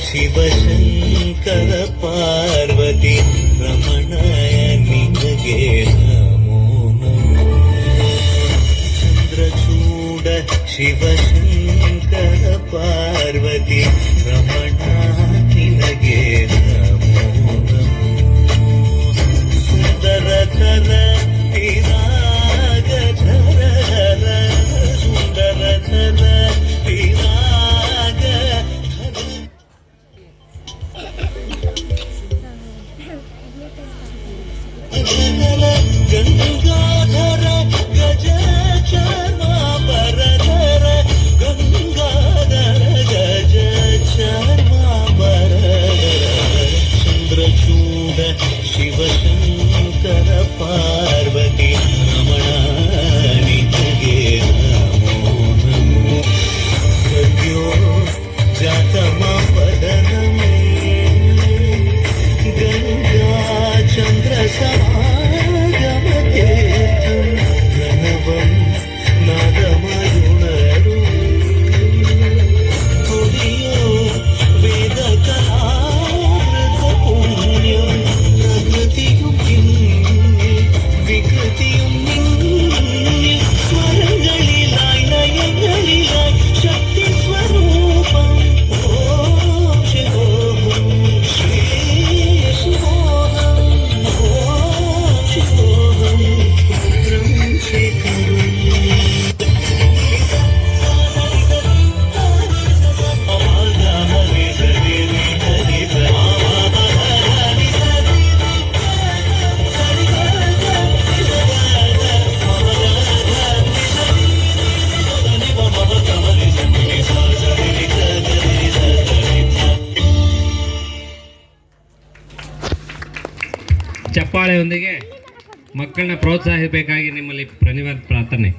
ಶಿವಶಂಕರ ಪಾರ್ವತಿ ರಮಣಯ ನಿನಗೆ ನಮೋ ನಮೋ. ಚಂದ್ರಚೂಡ ಶಿವಶಂಕರ ಪಾರ್ವತಿ ರಮಣ ನಿನಗೆ ನಮೋ ನಮೋ. ಸುಂದರಕರ ವಿರಾಗಧರ ಸುಂದರಕರ ಗಂಗಾಧರ ಗಜ ಚರ್ಮಾಂಬರಧರ ಗಂಗಾಧರ ಗಜ ಚರ್ಮಾಂಬರಧರ ಚಂದ್ರಚೂಡ ಶಿವಶಂಕರ ಪಾರ್ವತಿ ರಮಣ ನಿನಗೆ ನಮೋ ನಮೋ. ಗದ್ಯೋ ಜಾತಮ ಪದನಮೇ ಗಂಗಾ ಚಂದ್ರ ಸಮಾಗಮತೀರ್ಥಂ ಪ್ರಣವಂ ನಾದಮರುಣರು ಕೊಡಿಯೋ ವೇದ ಕಲಾಮೃತ ಪುಣ್ಯಂ ಪ್ರಕೃತಿയും വികൃതിയും സ്വരങ്ങളിലായി ലയങ്ങളിലായി ശക്തി സ്വരൂപം ഓം ശിവോഹം ശ്രീ ശിവോഹം ഓം ശിവോഹം രുദ്രം ശേഖരം. ಚಪ್ಪಾಳೆಯೊಂದಿಗೆ ಮಕ್ಕಳನ್ನ ಪ್ರೋತ್ಸಾಹಿಸಬೇಕಾಗಿ ನಿಮ್ಮಲ್ಲಿ ಪ್ರಾರ್ಥನೆ.